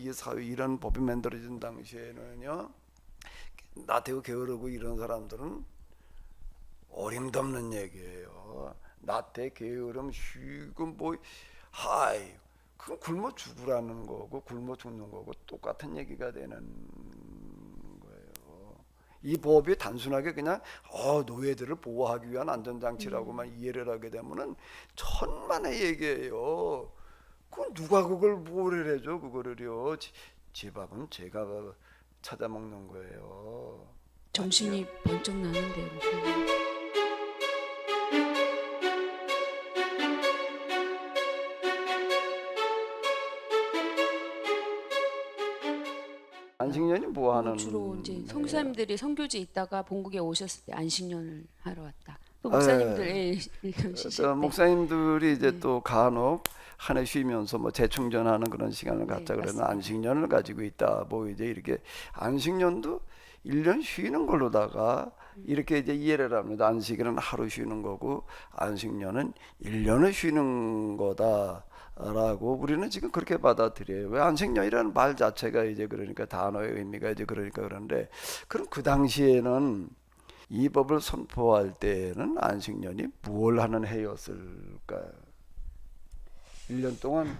이 사회 이런 법이 만들어진 당시에는요, 나태우 게으르고 이런 사람들은 어림도 없는 얘기예요. 나태 게으름 쉬고 뭐 하이 그건 굶어 죽으라는 거고 굶어 죽는 거고 똑같은 얘기가 되는 거예요. 이 법이 단순하게 그냥 노예들을 보호하기 위한 안전장치라고만 이해를 하게 되면은 천만의 얘기예요. 그건 누가 그걸 뭐를 해줘 그거를요. 제 밥은 제가 찾아 먹는 거예요. 정신이 번쩍 나는데요, 목사님. 안식년이 뭐 하는 주로 이제 애예요? 성사님들이 선교지 있다가 본국에 오셨을 때 안식년을 하러 왔다. 또 예. 목사님들 1년 쉬실 또 때. 목사님들이 이제 네, 또 간혹 한 해 쉬면서 뭐 재충전하는 그런 시간을 네, 갖자 그러면 맞습니다. 안식년을 가지고 있다. 뭐 이제 이렇게 안식년도 1년 쉬는 걸로다가 이렇게 이제 이해를 합니다. 안식일은 하루 쉬는 거고 안식년은 1년을 쉬는 거다라고 우리는 지금 그렇게 받아들여요. 왜 안식년이라는 말 자체가 이제 그러니까 단어의 의미가 이제 그러니까 그런데 그럼 그 당시에는 이 법을 선포할 때에는 안식년이 뭘 하는 해였을까요? 1년 동안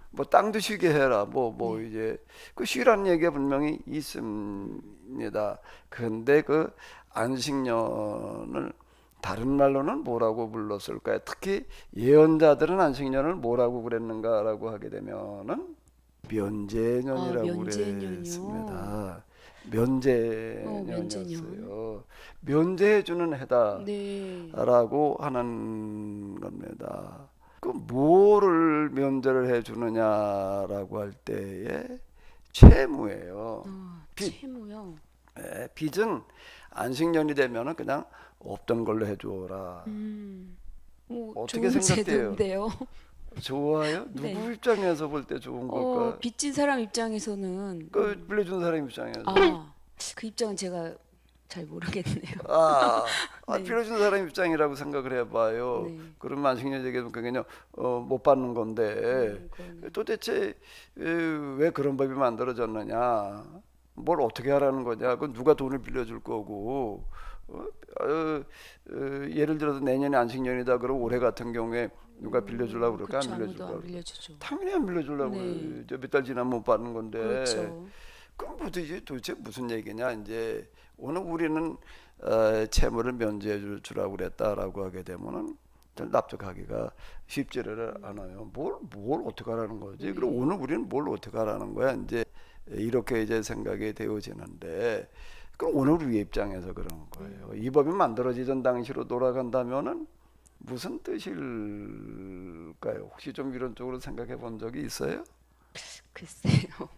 뭐 땅도 쉬게 해라. 네. 이제 그 쉬라는 얘기가 분명히 있습니다. 그런데 그 안식년을 다른 말로는 뭐라고 불렀을까요? 특히 예언자들은 안식년을 뭐라고 그랬는가라고 하게 되면은 아, 면제년이라고 면제년이요. 그랬습니다. 면제년. 면제년이었어요. 면제해주는 네. 해다라고 하는 겁니다. 그 뭐를 면제를 해주느냐라고 할 때에 채무예요. 빚. 채무요. 빚은 안식년이 되면은 그냥 없던 걸로 해줘라. 어떻게 좋은 생각돼요? 제도인데요. 좋아요? 네. 누구 입장에서 볼 때 좋은 걸까? 빚진 사람 입장에서는 그 빌려준 사람 입장에서. 그 입장은 제가 잘 모르겠네요. 네. 빌려준 사람 입장이라고 생각을 해봐요. 네. 그러면 안식년 얘기하면 그냥 못 받는 건데 그거는. 도대체 왜 그런 법이 만들어졌느냐? 뭘 어떻게 하라는 거냐? 그건 누가 돈을 빌려줄 거고 어, 어, 예를 들어서 내년에 안식년이다 그러면 올해 같은 경우에 누가 빌려주려고 그럴까? 안 그쵸, 아무도 빌려줄까? 안 빌려주죠. 당연히 안 빌려주려고 네. 그래. 몇 달 지나면 못 받는 건데 그렇죠. 그럼 도대체 무슨 얘기냐? 이제 오늘 우리는 채무를 면제해 주라고 그랬다라고 하게 되면은 납득하기가 쉽지를 않아요. 뭘 어떻게 하라는 거지? 그럼 네. 오늘 우리는 뭘 어떻게 하라는 거야? 이제 이렇게 이제 생각이 되어지는데 그럼 오늘 우리 입장에서 그런 거예요. 이 법이 만들어지던 당시로 돌아간다면은 무슨 뜻일까요? 혹시 좀 이런 쪽으로 생각해 본 적이 있어요? 글쎄요.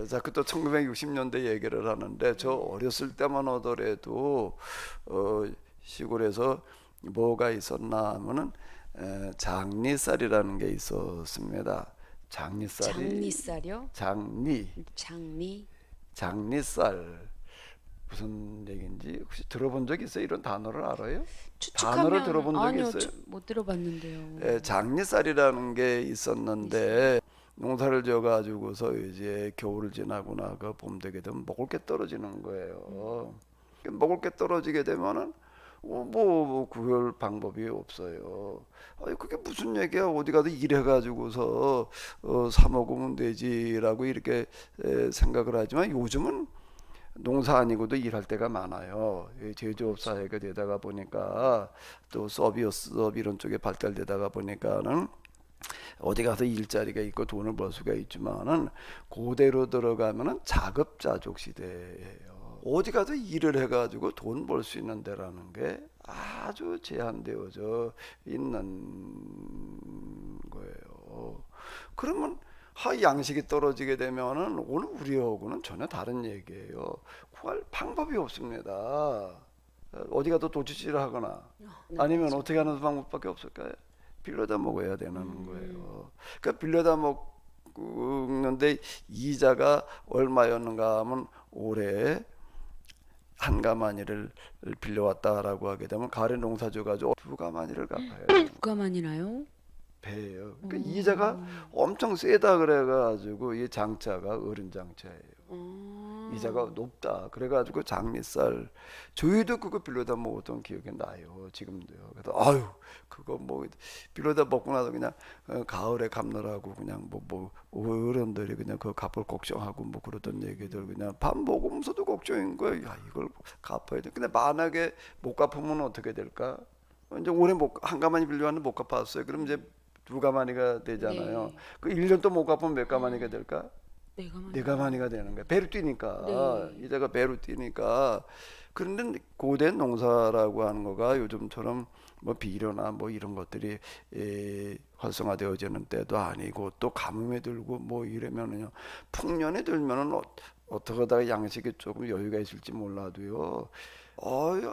자꾸 또 1960년대 얘기를 하는데 저 어렸을 때만 하더라도 시골에서 뭐가 있었나 하면은 장리쌀이라는 게 있었습니다. 장리쌀이 장리쌀이요? 장리 장리? 장리쌀 무슨 얘기인지 혹시 들어본 적 있어요? 이런 단어를 알아요? 단어를 추측하면 들어본 적이 아니요, 있어요? 못 들어봤는데요. 장리쌀이라는 게 있어요. 있었는데 농사를 지어 가지고서 이제 겨울을 지나거나 그 봄 되게 되면 먹을 게 떨어지는 거예요. 먹을 게 떨어지게 되면은 구할 방법이 없어요. 아니 그게 무슨 얘기야? 어디 가도 일해 가지고서 사 먹으면 되지라고 이렇게 생각을 하지만 요즘은 농사 아니고도 일할 때가 많아요. 제조업 그렇죠. 사회가 되다가 보니까 또 서비스업 이런 쪽에 발달되다가 보니까는 어디 가서 일자리가 있고 돈을 벌 수가 있지만은 그대로 들어가면은 자급자족 시대예요. 어디 가서 일을 해가지고 돈 벌 수 있는 데라는 게 아주 제한되어져 있는 거예요. 그러면 양식이 떨어지게 되면은 오늘 우리하고는 전혀 다른 얘기예요. 구할 방법이 없습니다. 어디 가도 도치질을 하거나 네, 아니면 맞아요. 어떻게 하는 방법밖에 없을까요? 빌려다 먹어야 되는 거예요. 그러니까 빌려다 먹는데 이자가 얼마였는가 하면 올해 한 가마니를 빌려왔다라고 하게 되면 가을에 농사 지어가지고 두 가마니를 갚아야 돼요. 누가 많이 나요? 배예요. 그러니까 이자가 엄청 세다 그래가지고 이 장자가 어른 장자예요. 이자가 높다. 그래가지고 장미쌀 저희도 그거 빌려다 먹었던 기억이 나요. 지금도요. 그래서 아유 그거 뭐 빌려다 먹고 나서 그냥 가을에 갚느라고 그냥 뭐 어른들이 그냥 그 갚을 걱정하고 뭐 그러던 얘기들 그냥 밥 먹으면서도 걱정인 거예요. 야 이걸 갚아야 돼. 근데 만약에 못 갚으면 어떻게 될까? 이제 올해 한 가마니 빌려왔는데 못 갚았어요. 그럼 이제 두 가마니가 되잖아요. 네. 그 1년 또 못 갚으면 몇 가마니가 될까? 내가 만 네 가마니가 되는 거야. 배로 뛰니까. 네. 이자가 배로 뛰니까. 그런데 고된 농사라고 하는 거가 요즘처럼 뭐 비료나 뭐 이런 것들이 활성화되어지는 때도 아니고 또 가뭄에 들고 뭐 이러면은요. 풍년에 들면은 어떻게 하다가 양식이 조금 여유가 있을지 몰라도요.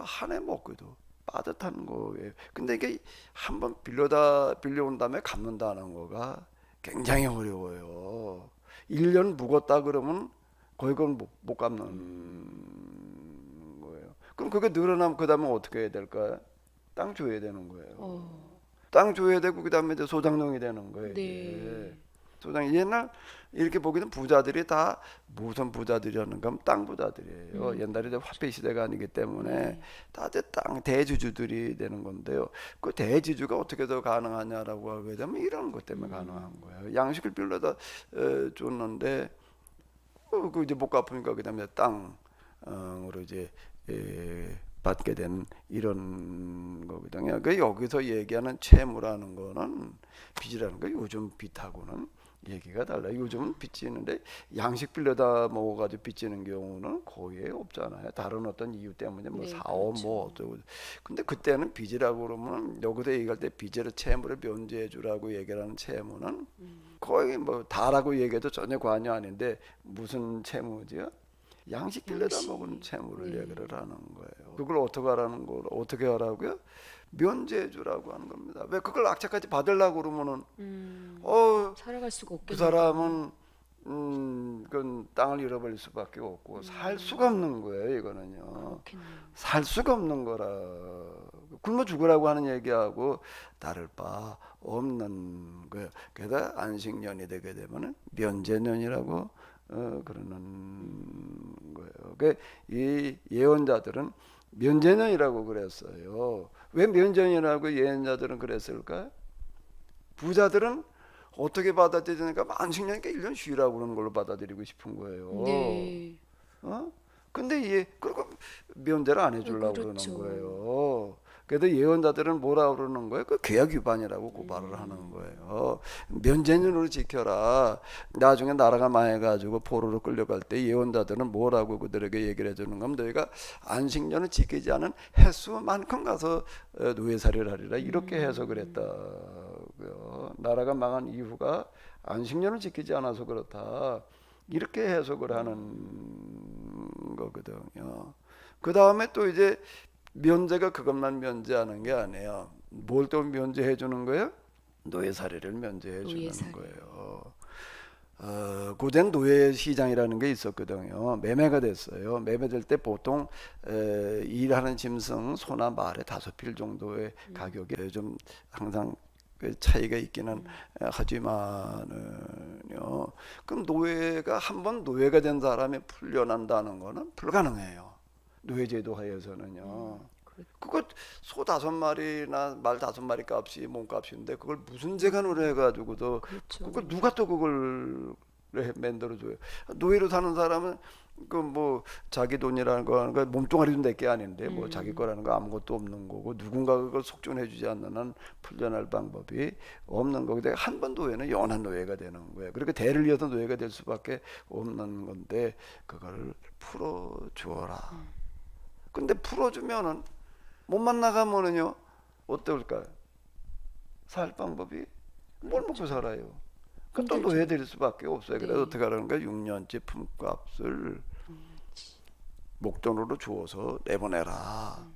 한 해 먹기도 빠듯한 거예요. 근데 이게 한번 빌려온 다음에 갚는다는 거가 굉장히 어려워요. 1년 묵었다 그러면 거의 그건 못 갚는 거예요. 그럼 그게 늘어나면 그 다음에 어떻게 해야 될까요? 땅 줘야 되는 거예요. 땅 줘야 되고 그 다음에 이제 소장농이 되는 거예요. 네. 이게. 소장 옛날 이렇게 보기는 부자들이 다 무슨 부자들이었는가 하면 땅 부자들이에요. 옛날에 이제 화폐 시대가 아니기 때문에 다들 땅 대주주들이 되는 건데요. 그 대주주가 어떻게 더 가능하냐라고 하게 되면 이런 것 때문에 가능한 거예요. 양식을 빌려다 줬는데 그 이제 못 갚으니까 그다음에 땅으로 이제 받게 된 이런 거거든요. 그 여기서 얘기하는 채무라는 거는 빚이라는 거 요즘 빚하고는 얘기가 달라요. 요즘은 빚지는데 양식 빌려다 먹어가지고 빚지는 경우는 거의 없잖아요. 다른 어떤 이유 때문에 뭐 네, 사업 그렇죠. 뭐 어쩌고. 근데 그때는 빚이라고 그러면 여기서 얘기할 때 빚을 채무를 면제해 주라고 얘기를 하는 채무는 거의 뭐 다라고 얘기해도 전혀 관여 아닌데 무슨 채무지요? 양식 빌려다 양식. 먹은 채무를 네. 얘기를 하는 거예요. 그걸 어떻게 하라고요? 면제해 주라고 하는 겁니다. 왜 그걸 악착같이 받으려고 그러면은 살아갈 수가 그 없겠네요. 사람은 그건 땅을 잃어버릴 수밖에 없고 살 수가 없는 거예요. 이거는요. 그렇겠네요. 살 수가 없는 거라. 굶어 죽으라고 하는 얘기하고 다를 바 없는 거예요. 게다가 안식년이 되게 되면은 면제년이라고 그러는 거예요. 이 예언자들은 면제년이라고 그랬어요. 왜 면제년이라고 예언자들은 그랬을까요? 부자들은 어떻게 받아들이니까 안식년이니까 1년 쉬라고 그러는 걸로 받아들이고 싶은 거예요. 네. 근데 그리고 면제를 안 해주려고 그렇죠. 그러는 거예요. 그래도 예언자들은 뭐라 그러는 거예요? 그 계약 위반이라고 고발을 하는 거예요. 면제년으로 지켜라. 나중에 나라가 망해가지고 포로로 끌려갈 때 예언자들은 뭐라고 그들에게 얘기를 해주는 거면 너희가 안식년을 지키지 않은 횟수만큼 가서 노예살이를 하리라 이렇게 해석을 했다고요. 나라가 망한 이유가 안식년을 지키지 않아서 그렇다. 이렇게 해석을 하는 거거든요. 그 다음에 또 이제 면제가 그것만 면제하는 게 아니에요. 뭘 또 면제해 주는 거예요? 노예살이를 면제해 주는 노예살이. 거예요. 고된 노예 시장이라는 게 있었거든요. 매매가 됐어요. 매매될 때 보통 일하는 짐승 소나 말의 5필 정도의 가격이 좀 항상 그 차이가 있기는 하지만은요. 그럼 노예가 한번 노예가 된 사람이 풀려난다는 거는 불가능해요. 노예제도 하에서는요. 그거 소 5마리나 말 5마리 값이 몸값인데 그걸 무슨 재간으로 해가지고도 그렇죠. 그걸 누가 또 그걸 만들어줘요. 노예로 사는 사람은 그 뭐 자기 돈이라는 거 하는 거 몸뚱아리도 내게 아닌데 뭐 자기 거라는 거 아무것도 없는 거고 누군가 그걸 속전해주지 않는 한 풀려날 방법이 없는 거고 한 번 노예는 영원한 노예가 되는 거예요. 그렇게 대를 이어서 노예가 될 수밖에 없는 건데 그걸 풀어주어라. 근데 풀어주면은 못 나가면은요 어떨까요? 살 방법이 뭘 먹고 살아요? 그또 힘들죠. 노예 될 수밖에 없어요. 그래서 네. 어떻게 하라는 거야? 6년째 품값을 목돈으로 주어서 내보내라.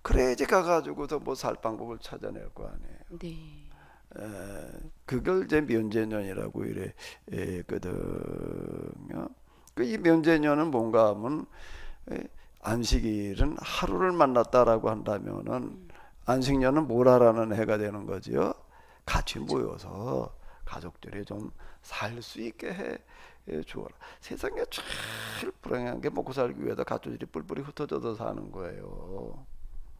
그래야지 가가지고서 뭐 살 방법을 찾아낼 거 아니에요. 네. 그걸 이제 면제년이라고 이래 거든요. 이 면제년은 뭔가 하면 안식일은 하루를 만났다라고 한다면은 안식년은 뭘 하라는 해가 되는 거지요? 같이 모여서 가족들이 좀 살 수 있게 해 주어라. 세상에 제일 불행한 게 먹고 살기 위해서 가족들이 뿔뿔이 흩어져서 사는 거예요.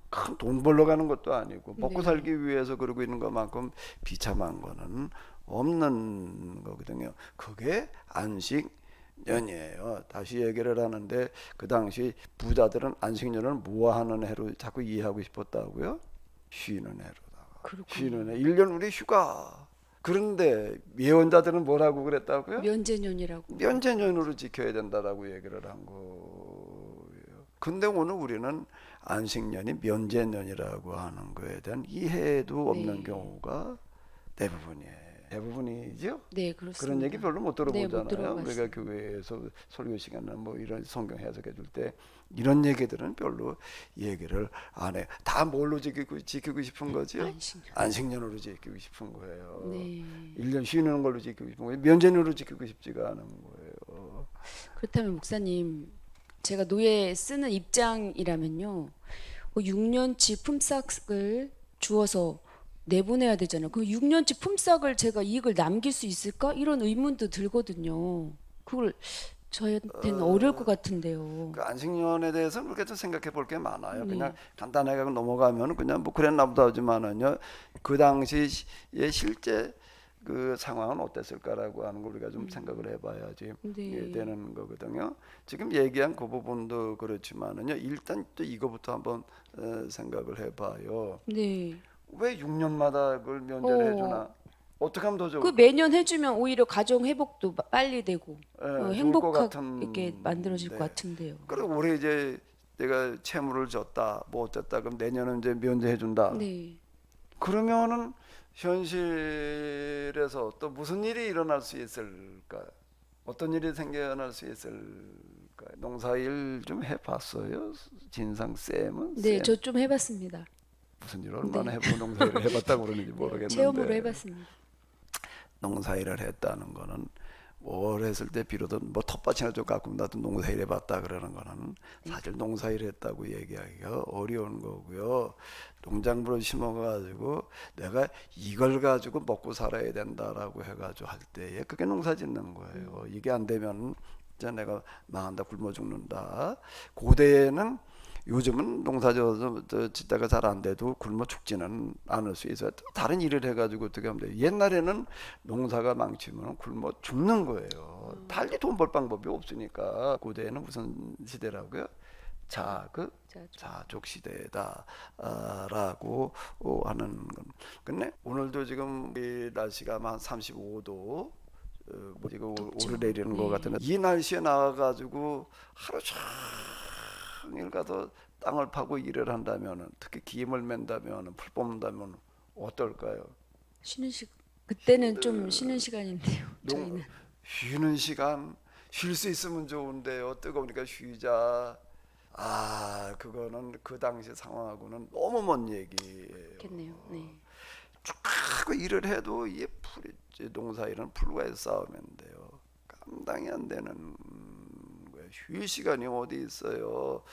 큰 돈 벌러 가는 것도 아니고 먹고 네. 살기 위해서 그러고 있는 것만큼 비참한 거는 없는 거거든요. 그게 안식년이에요. 다시 얘기를 하는데 그 당시 부자들은 안식년을 뭐 하는 해로 자꾸 이해하고 싶었다고요? 쉬는 해로다가. 그렇군요. 쉬는 해. 1년 우리 휴가. 그런데 예언자들은 뭐라고 그랬다고요? 면제년이라고. 면제년으로 지켜야 된다라고 얘기를 한 거예요. 근데 오늘 우리는 안식년이 면제년이라고 하는 거에 대한 이해도 없는 네. 경우가 대부분이에요. 대부분이죠. 네, 그렇습니다. 그런 얘기 별로 못 네, 못 들어보잖아요. 들어봤어요. 우리가 교회에서 설교 시간이나 뭐 이런 성경 해석해 줄 때 이런 얘기들은 별로 얘기를 안 해요. 다 뭘로 지키고 싶은 거죠? 안식년. 안식년으로 지키고 싶은 거예요. 네. 1년 쉬는 걸로 지키고 싶은 거예요. 면제년으로 지키고 싶지가 않은 거예요. 그렇다면 목사님, 제가 노예 쓰는 입장이라면요, 6년치 품삯을 주어서 내보내야 되잖아요. 그 6년치 품삯을 제가 이익을 남길 수 있을까? 이런 의문도 들거든요. 그걸 저한테는 어려울 것 같은데요. 그 안식년에 대해서는 그렇게 좀 생각해 볼 게 많아요. 네. 그냥 간단하게 넘어가면 그냥 뭐 그랬나 보다 하지만은요. 그 당시의 실제 그 상황은 어땠을까라고 하는 걸 우리가 좀 생각을 해봐야지 네. 되는 거거든요. 지금 얘기한 그 부분도 그렇지만은요. 일단 또 이거부터 한번 생각을 해봐요. 네. 왜 6년마다 그걸 면제를 해주나? 어떻게 하면 더 그 좋을까? 매년 해주면 오히려 가정 회복도 빨리 되고 좋을 것 행복하게 같은 만들어질 것 데. 같은데요. 그리고 올해 이제 내가 채무를 졌다, 뭐 어쨌다, 그럼 내년은 이제 면제해 준다. 네. 그러면은 현실에서 또 무슨 일이 일어날 수 있을까? 어떤 일이 생겨날 수 있을까? 농사일 좀 해봤어요? 진상 쌤은? 네, 쌤? 저 좀 해봤습니다. 무슨 일을 얼마나 네. 해보고 농사일을 해봤다고 그러는지 네, 모르겠는데 체험으로 해봤습니다. 농사일을 했다는 거는 뭘 했을 때 비로소 뭐 텃밭이나 좀 갖고 나도 농사일 해봤다 그러는 거는 사실 농사일 했다고 얘기하기가 어려운 거고요. 농작물을 심어가지고 내가 이걸 가지고 먹고 살아야 된다라고 해가지고 할 때에 그게 농사 짓는 거예요. 이게 안 되면 이제 내가 망한다, 굶어 죽는다. 고대에는 요즘은 농사 짓다가 잘 안 돼도 굶어 죽지는 않을 수 있어요. 또 다른 일을 해가지고 어떻게 하면 돼요. 옛날에는 농사가 망치면 굶어 죽는 거예요. 달리 돈 벌 방법이 없으니까. 고대에는 무슨 시대라고요? 자족 시대다라고 하는 건. 근데 오늘도 지금 이 날씨가 한 35도 뭐 지금 덥죠. 오르내리는 것 네. 같은데 이 날씨에 나와가지고 하루 종일 가서 땅을 파고 일을 한다면, 특히 기임을 맨다면, 풀 뽑는다면 어떨까요? 쉬는 그때는 좀 쉬는 시간인데요. 저희는. 쉬는 시간 쉴 수 있으면 좋은데요. 뜨거우니까 쉬자. 그거는 그 당시 상황하고는 너무 먼 얘기예요. 좋겠네요. 네. 쭉 일을 해도 이 농사일은 풀과의 싸움인데요. 감당이 안 되는 거예요. 쉴 시간이 어디 있어요.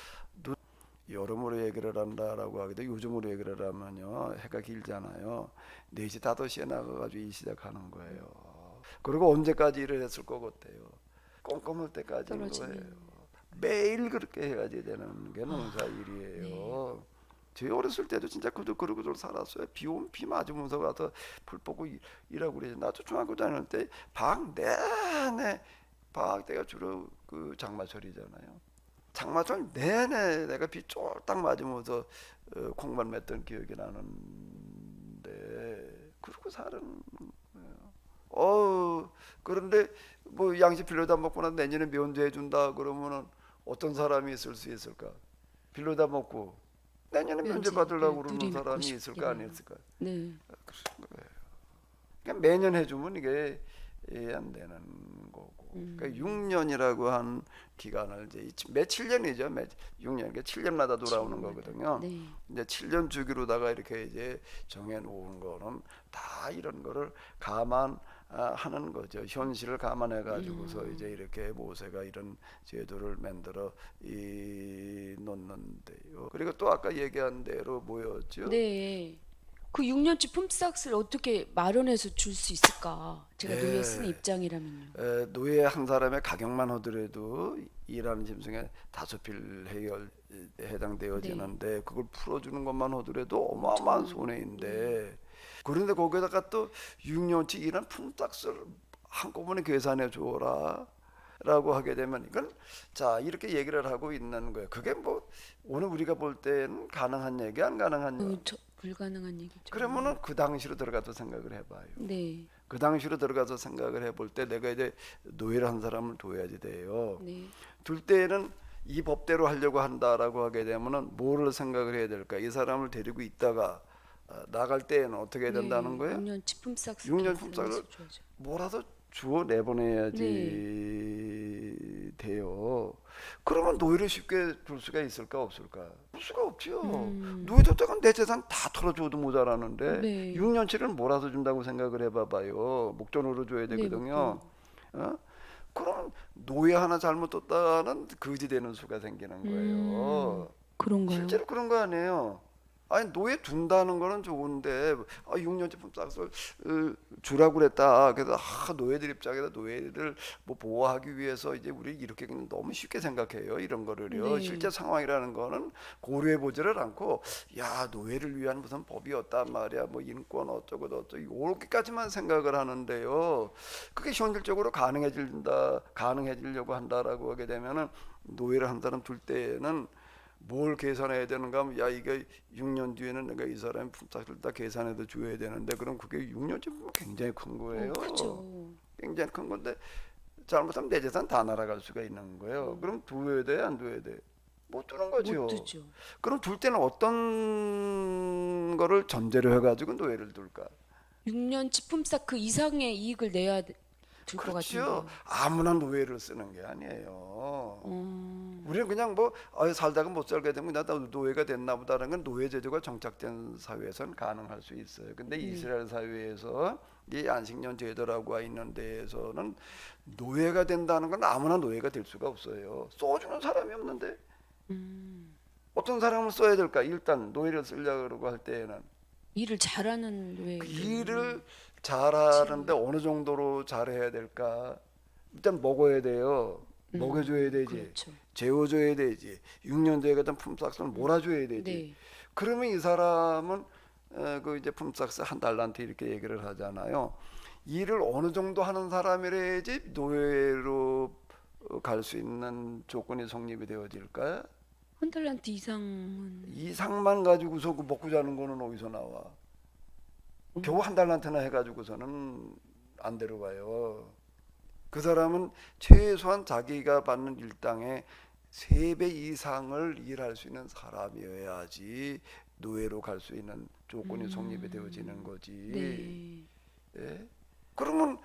여름으로 얘기를 한다라고 하기도 요즘으로 얘기를 하면요 해가 길잖아요. 4시 5시에 나가가지고 일 시작하는 거예요. 그리고 언제까지 일을 했을 것 같아요. 꼼꼼할 때까지인 떨어지네요. 거예요. 매일 그렇게 해야지 되는 게 농사일이에요. 저희 어렸을 때도 진짜 그러고들 살았어요. 비 오면 비 맞으면서 가서 풀 뽑고 일하고 그래요. 나도 중학교 다닐 때 방학 내내 방학 때가 주로 그 장마철이잖아요. 장마철 내내 내가 비 쫄딱 맞으면서 콩만 맸던 기억이 나는데 그러고 사는 그런데 뭐 양식 빌려다 먹고 난 내년에 면제해 준다 그러면은 어떤 사람이 있을 수 있을까? 빌려다 먹고 내년에 면제 받으려고 그러는 사람이 있을까 안 있을까? 네. 그러니까 매년 해주면 이게 안 되는 거고. 그러니까 6년이라고 한 기간을 이제 매 7년이죠. 매 6년, 그러니까 7년마다 돌아오는 거거든요. 네. 이제 7년 주기로다가 이렇게 이제 정해 놓은 거는 다 이런 거를 감안하는 거죠. 현실을 감안해 가지고서 이제 이렇게 모세가 이런 제도를 만들어 놓는데요. 그리고 또 아까 얘기한 대로 뭐였죠? 네. 그 6년치 품삯을 어떻게 마련해서 줄 수 있을까? 제가 노예 예. 쓰는 입장이라면요. 노예 한 사람의 가격만 하더라도 일하는 짐승의 5필 해당되어지는데 그걸 풀어주는 것만 하더라도 어마어마한 손해인데 그런데 거기다가 또 6년치 일한 품삯을 한꺼번에 계산해 주어라 라고 하게 되면 이건 자 이렇게 얘기를 하고 있는 거예요. 그게 뭐 오늘 우리가 볼 때는 가능한 얘기 안 가능한 얘기. 불가능한 얘기죠. 그러면은 그 당시로 들어가서 생각을 해봐요. 네, 그 당시로 들어가서 생각을 해볼 때 내가 이제 노예를 한 사람을 둬야지 돼요. 네. 둘 때는 이 법대로 하려고 한다라고 하게 되면은 뭐를 생각을 해야 될까? 이 사람을 데리고 있다가 나갈 때에는 어떻게 해야 된다는 거예요? 6년치 품삯 6년 품삯을 뭐라도 주어 내보내야지 돼요. 그러면 노예를 쉽게 둘 수가 있을까 없을까? 둘 수가 없죠. 노예 뒀다가 내 재산 다 털어줘도 모자라는데 네. 6년치를 몰아서 준다고 생각을 해봐봐요. 목전으로 줘야 되거든요. 어? 그러면 노예 하나 잘못 뒀다는 거지 되는 수가 생기는 거예요. 그런가요? 실제로 그런 거 아니에요. 아니 노예 둔다는 거는 좋은데 6년째 품삯을 주라고 그랬다. 그래서 노예들 입장에서 노예를 뭐 보호하기 위해서 이제 우리 이렇게 그냥 너무 쉽게 생각해요. 이런 거를요. 네. 실제 상황이라는 거는 고려해 보지를 않고 야 노예를 위한 무슨 법이었단 말이야. 뭐 인권 어쩌고 저쩌고 이렇게까지만 생각을 하는데요. 그게 현실적으로 가능해지려고 한다라고 하게 되면은 노예를 한 사람 둘 때는 뭘 계산해야 되는가 하면 야 이게 6년 뒤에는 내가 이 사람의 품삯을 다 계산해서 줘야 되는데 그럼 그게 6년쯤 굉장히 큰 거예요. 그렇죠. 굉장히 큰 건데 잘못하면 내 재산 다 날아갈 수가 있는 거예요. 그럼 둬야 돼 안 둬야 돼? 못 두는 거죠. 못 두죠. 그럼 둘 때는 어떤 거를 전제로 해가지고 노예를 둘까? 6년치 품삯 그 이상의 이익을 내야 될 것 그렇죠. 같은데요. 아무나 노예를 쓰는 게 아니에요. 우리는 그냥 뭐 살다가 못 살게 되면 나도 노예가 됐나 보다라는 건 노예 제도가 정착된 사회에서는 가능할 수 있어요. 근데 이스라엘 사회에서 이 안식년 제도라고 있는 데에서는 노예가 된다는 건 아무나 노예가 될 수가 없어요. 써주는 사람이 없는데 어떤 사람을 써야 될까? 일단 노예를 쓰려고 할 때에는 일을 잘하는 왜 그 일을 잘하는데 어느 정도로 잘해야 될까? 일단 먹어야 돼요. 먹여줘야 되지. 그렇죠. 재워줘야 되지. 6년 뒤에 같은 품삯을 몰아줘야 되지. 네. 그러면 이 사람은 그 이제 품삯 한 달란트 이렇게 얘기를 하잖아요. 일을 어느 정도 하는 사람이라야지 노예로 갈 수 있는 조건이 성립이 되어질까? 한 달란트 이상은 이상만 가지고서 그 먹고 자는 거는 어디서 나와? 겨우 한 달란트나 해가지고서는 안 데려가요. 그 사람은 최소한 자기가 받는 일당의 3배 이상을 일할 수 있는 사람이어야지 노예로 갈 수 있는 조건이 성립이 되어지는 거지. 네. 예? 그러면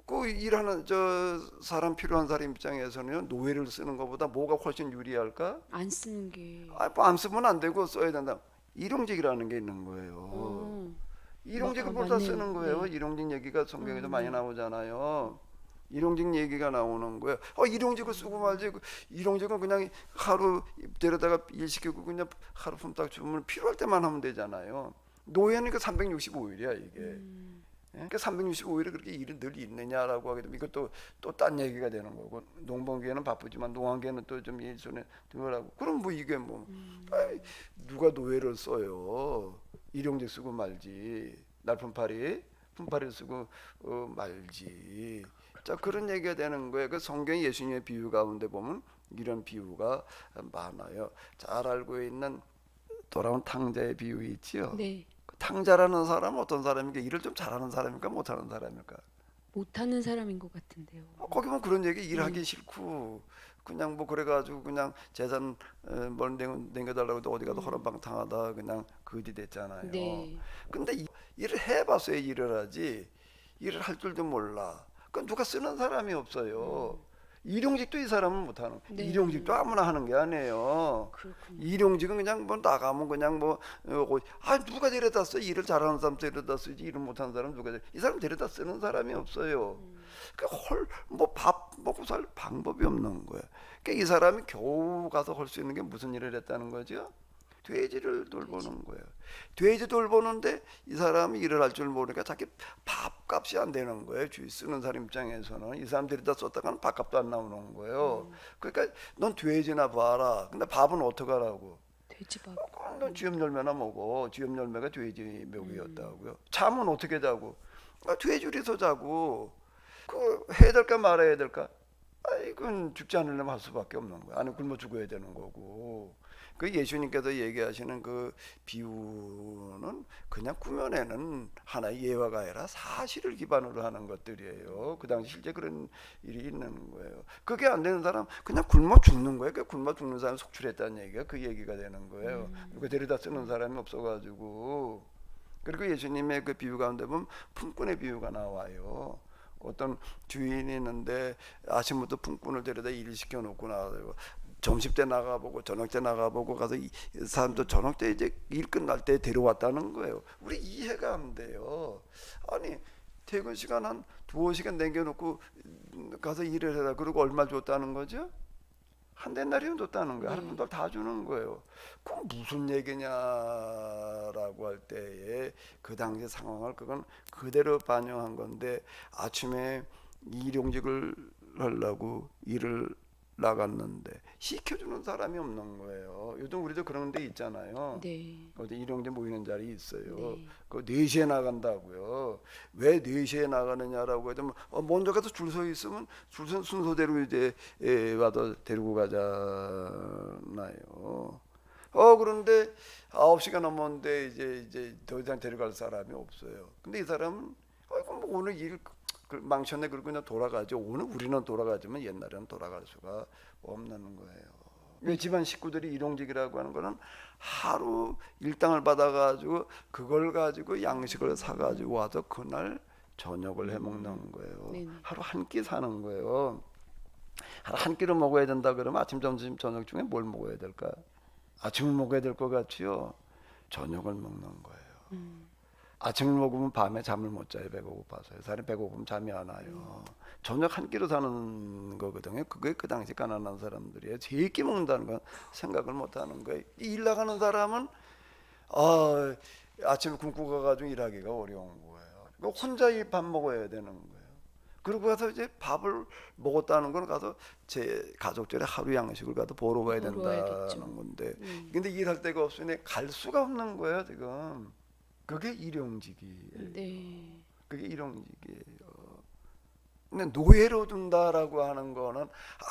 그 일하는 저 사람 필요한 사람 입장에서는 노예를 쓰는 것보다 뭐가 훨씬 유리할까? 안 쓰는 게 안 쓰면 안 되고 써야 된다. 일용직이라는 게 있는 거예요. 어. 일용직을 맞네요. 보다 쓰는 거예요. 네. 일용직 얘기가 성경에도 많이 나오잖아요. 일용직 얘기가 나오는 거예요. 일용직을 쓰고 말지. 일용직은 그냥 하루 데려다가 일 시키고 그냥 하루 품삯 주면 필요할 때만 하면 되잖아요. 노예는 그 365일이야 이게. 그러니까 365일에 그렇게 일이 늘 있느냐라고 하게 되면 이것도 또 딴 얘기가 되는 거고 농번기에는 바쁘지만 농한기에는 또 좀 일손에 등을하고 그럼 뭐 이게 뭐 누가 노예를 써요. 일용직 쓰고 말지. 품팔이 쓰고 말지. 자 그런 얘기가 되는 거예요. 그 성경 예수님의 비유 가운데 보면 이런 비유가 많아요. 잘 알고 있는 돌아온 탕자의 비유 있지요. 네. 탕자라는 사람은 어떤 사람입니까? 일을 좀 잘하는 사람입니까? 못하는 사람입니까? 못하는 사람인 것 같은데요. 거기 보면 그런 얘기 일하기 싫고 그냥 뭐 그래가지고 그냥 재산 뭘 남겨달라고 해도 어디 가도 허락방탕하다 그냥 거지 됐잖아요. 네. 근데 일을 해봤어야 일을 하지 일을 할 줄도 몰라. 그 누가 쓰는 사람이 없어요. 일용직도 이 사람은 못하는. 네. 일용직도 아무나 하는 게 아니에요. 그렇군요. 일용직은 그냥 뭐 나가면 그냥 뭐 누가 데려다 써 일을 잘하는 사람 데려다 쓰지 일을 못하는 사람 이 사람 데려다 쓰는 사람이 없어요. 뭐 밥 먹고 살 방법이 없는 거야. 그러니까 이 사람이 겨우 가서 할 수 있는 게 무슨 일을 했다는 거죠? 돼지를 돌보는 거예요. 돼지 돌보는데 이 사람이 일을 할 줄 모르니까 자기 밥값이 안 되는 거예요. 주위 쓰는 사람 입장에서는 이 사람들이 다 썼다가는 밥값도 안 나오는 거예요. 그러니까 넌 돼지나 봐라. 근데 밥은 어떡하라고? 돼지밥. 넌 쥐염 열매나 먹어. 쥐염 열매가 돼지 먹이였다고요. 잠은 어떻게 자고? 돼지리서 자고. 그 해야 될까 말아야 될까? 이건 죽지 않으려면 할 수밖에 없는 거야. 아니 굶어 죽어야 되는 거고. 그 예수님께서 얘기하시는 그 비유는 그냥 꾸며내는 하나의 예화가 아니라 사실을 기반으로 하는 것들이에요. 그 당시 실제 그런 일이 있는 거예요. 그게 안 되는 사람 그냥 굶어 죽는 거예요. 그 굶어 죽는 사람 속출했다는 얘기가 그 얘기가 되는 거예요. 누가 데려다 쓰는 사람이 없어가지고. 그리고 예수님의 그 비유 가운데 보면 품꾼의 비유가 나와요. 어떤 주인이 있는데 아침부터 품꾼을 데려다 일 시켜놓고 나가고 점심 때 나가보고 저녁 때 나가보고 가서 이 사람도 저녁 때 이제 일 끝날 때 데려왔다는 거예요. 우리 이해가 안 돼요. 아니 퇴근 시간 한 2-5시간 남겨놓고 가서 일을 해라. 그리고 얼마 줬다는 거죠? 한 대나리는 줬다는 거예요. 한 달 다 주는 거예요. 그건 무슨 얘기냐라고 할 때에 그 당시 상황을 그건 그대로 반영한 건데 아침에 일용직을 하려고 일을 나갔는데 시켜주는 사람이 없는 거예요. 요즘 우리도 그런 데 있잖아요. 네. 어디 일용직 모이는 자리 있어요. 네. 그 4시에 나간다고요. 왜 4시에 나가느냐라고 해도 먼저 가서 줄 서 있으면 줄 선 순서대로 이제 와서 데리고 가잖아요. 그런데 9시가 넘었는데 이제 더 이상 데려갈 사람이 없어요. 근데 이 사람은 뭐 오늘 일 망쳤네 그러고 그냥 돌아가죠. 오늘 우리는 돌아가지만 옛날에는 돌아갈 수가 없는 거예요. 왜 집안 식구들이 일용직이라고 하는 거는 하루 일당을 받아가지고 그걸 가지고 양식을 사가지고 와서 그날 저녁을 해 먹는 거예요. 네네. 하루 한 끼 사는 거예요. 하루 한 끼를 먹어야 된다 그러면 아침, 점심, 저녁 중에 뭘 먹어야 될까? 아침을 먹어야 될 것 같지요. 저녁을 먹는 거예요. 아침을 먹으면 밤에 잠을 못 자요. 배가 고파서요. 사람이 배고프면 잠이 안 와요. 저녁 한 끼로 사는 거거든요. 그게 그 당시 가난한 사람들이에요. 세 끼 먹는다는 건 생각을 못 하는 거예요. 일 나가는 사람은 아침에 굶고 가가지고 일하기가 어려운 거예요. 그러니까 혼자 이 밥 먹어야 되는 거예요. 그러고 가서 이제 밥을 먹었다는 건 가서 제 가족들의 하루 양식을 가서 보러 가야 보러 된다는 와야겠죠. 건데 근데 일할 데가 없으니 갈 수가 없는 거예요 지금. 그게 일용직이에요. 네. 그게 일용직이에요. 근데 노예로 둔다라고 하는 거는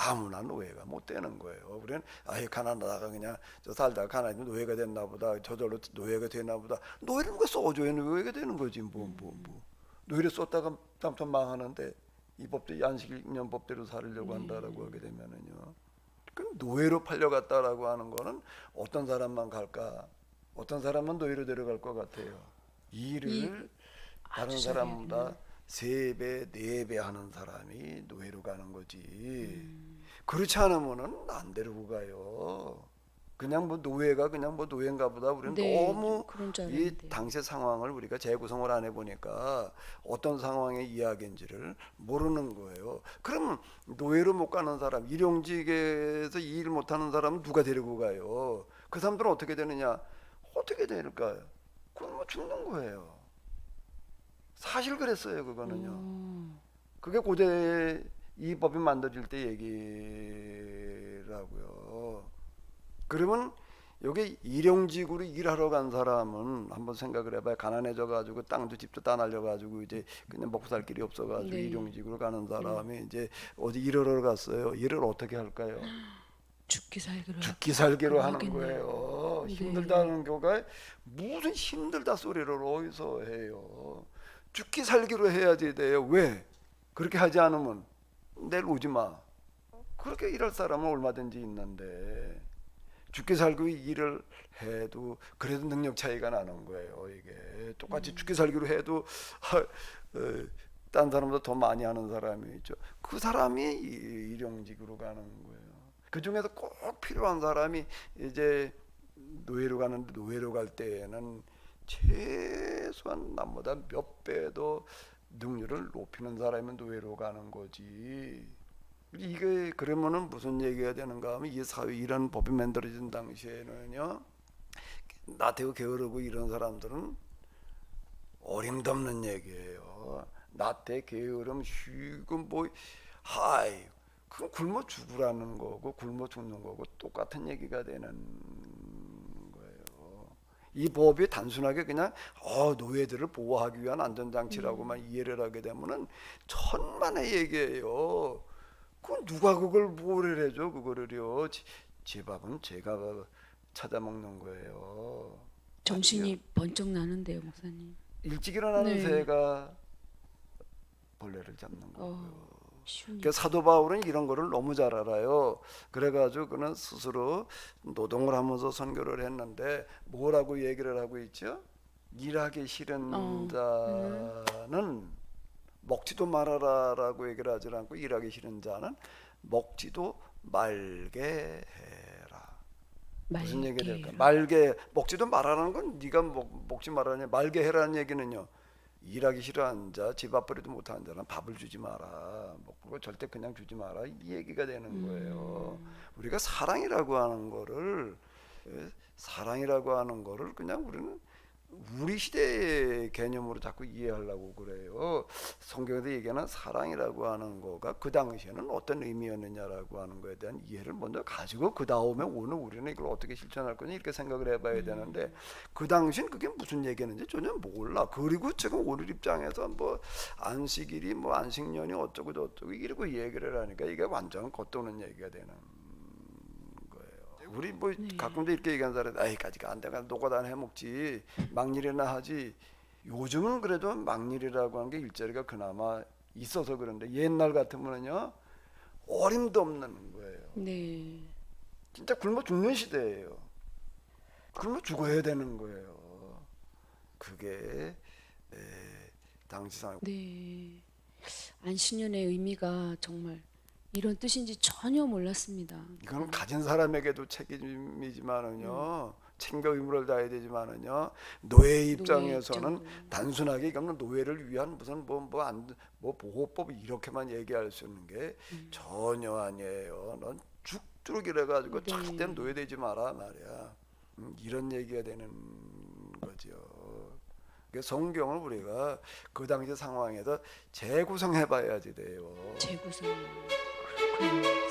아무나 노예가 못 되는 거예요. 우리는 가난하다가 그냥 저 살다가 가난해지면 노예가 됐나 보다. 저절로 노예가 되나 보다. 노예를 누가 써줘야 노예가 되는 거지 뭐. 노예를 썼다가 다음부터 망하는데 이 법대 안식년 법대로 살려고 한다라고 하게 되면은요. 그럼 노예로 팔려갔다라고 하는 거는 어떤 사람만 갈까? 어떤 사람은 노예로 데려갈 것 같아요. 일을 다른 아주 사람보다 3배, 4배 하는 사람이 노예로 가는 거지. 그렇지 않으면은 안 데리고 가요. 그냥 뭐 노예가 그냥 뭐 노예인가 보다. 우리는 네, 너무 그런 줄 이 알았는데. 당시 상황을 우리가 재구성을 안 해보니까 어떤 상황의 이야기인지를 모르는 거예요. 그러면 노예로 못 가는 사람, 일용직에서 이 일 못하는 사람은 누가 데리고 가요? 그 사람들은 어떻게 되느냐? 어떻게 될까요? 그건 뭐 죽는 거예요. 사실 그랬어요 그거는요. 그게 고대 이 법이 만들어질 때 얘기라고요. 그러면 여기 일용직으로 일하러 간 사람은 한번 생각을 해봐요. 가난해져 가지고 땅도 집도 다 날려 가지고 이제 그냥 먹고 살 길이 없어 가지고 네. 일용직으로 가는 사람이 이제 어디 일하러 갔어요. 일을 어떻게 할까요? 죽기 살기로. 죽기 살기로 하는 하겠네요. 거예요. 네. 힘들다는 거가 무슨 힘들다 소리를 어디서 해요. 죽기 살기로 해야지 돼요. 왜? 그렇게 하지 않으면 내일 오지 마. 그렇게 일할 사람은 얼마든지 있는데 죽기 살기로 일을 해도 그래도 능력 차이가 나는 거예요. 이게 똑같이 죽기 살기로 해도 딴 사람보다 더 많이 하는 사람이 있죠. 그 사람이 일용직으로 가는 거예요. 그 중에서 꼭 필요한 사람이 이제 노예로 가는데 노예로 갈 때에는 최소한 남보다 몇 배도 능률을 높이는 사람이 노예로 가는 거지. 이게 그러면은 무슨 얘기가 되는가 하면 이 사회 이런 법이 만들어진 당시에는요 나태우 게으르고 이런 사람들은 어림도 없는 얘기예요. 나태 게으름 쉬고 뭐 하이 그건 굶어 죽으라는 거고 굶어 죽는 거고 똑같은 얘기가 되는 거예요. 이 법이 단순하게 그냥 노예들을 보호하기 위한 안전장치라고만 이해를 하게 되면은 천만의 얘기예요. 그건 누가 그걸 보호를 해줘 그거를요. 제 밥은 제가 찾아 먹는 거예요. 정신이 번쩍 나는데요, 목사님. 일찍 일어나는 네. 새가 벌레를 잡는 거고요. 쉬우니. 그러니까 사도 바울은 이런 거를 너무 잘 알아요. 그래가지고 그는 스스로 노동을 하면서 선교를 했는데 뭐라고 얘기를 하고 있죠? 일하기 싫은 자는 먹지도 말아라라고 얘기를 하지 않고 일하기 싫은 자는 먹지도 말게 해라. 무슨 얘기가 될까? 말게 먹지도 말아라는 건 네가 먹지 말라냐 말게 해라는 얘기는요. 일하기 싫어하는 자, 집 앞벌이도 못하는 자는 밥을 주지 마라. 먹고 절대 그냥 주지 마라. 이 얘기가 되는 거예요. 우리가 사랑이라고 하는 거를 그냥 우리는 우리 시대의 개념으로 자꾸 이해하려고 그래요. 성경에서 얘기하는 사랑이라고 하는 거가 그 당시에는 어떤 의미였느냐라고 하는 거에 대한 이해를 먼저 가지고 그 다음에 오늘 우리는 이걸 어떻게 실천할 거냐 이렇게 생각을 해봐야 되는데 그 당시엔 그게 무슨 얘기였는지 전혀 몰라. 그리고 지금 오늘 입장에서 뭐 안식일이 뭐 안식년이 어쩌고 저쩌고 이러고 얘기를 하니까 이게 완전 겉도는 얘기가 되는 우리 뭐 가끔도 이렇게 얘기하는 사람 아이까지가 안 돼가 노가다 해먹지 막일이나 하지. 요즘은 그래도 막일이라고 하는 게 일자리가 그나마 있어서 그런데 옛날 같으면은요 어림도 없는 거예요. 네. 진짜 굶어 죽는 시대예요. 굶어 죽어야 되는 거예요. 그게 당시 상황. 네. 안식년의 의미가 정말 이런 뜻인지 전혀 몰랐습니다. 이건 가진 사람에게도 책임이지만은요 책임과 의무를 다해야 되지만은요 노예 입장에서는 입장으로. 단순하게 이거는 노예를 위한 무슨 뭐 보호법 이렇게만 얘기할 수 있는 게 전혀 아니에요. 넌 죽도록 이래가지고 네. 절대 노예되지 마라 말이야. 이런 얘기가 되는 거죠. 그러니까 성경을 우리가 그 당시 상황에서 재구성해봐야지 돼요. 재구성. 그렇군요.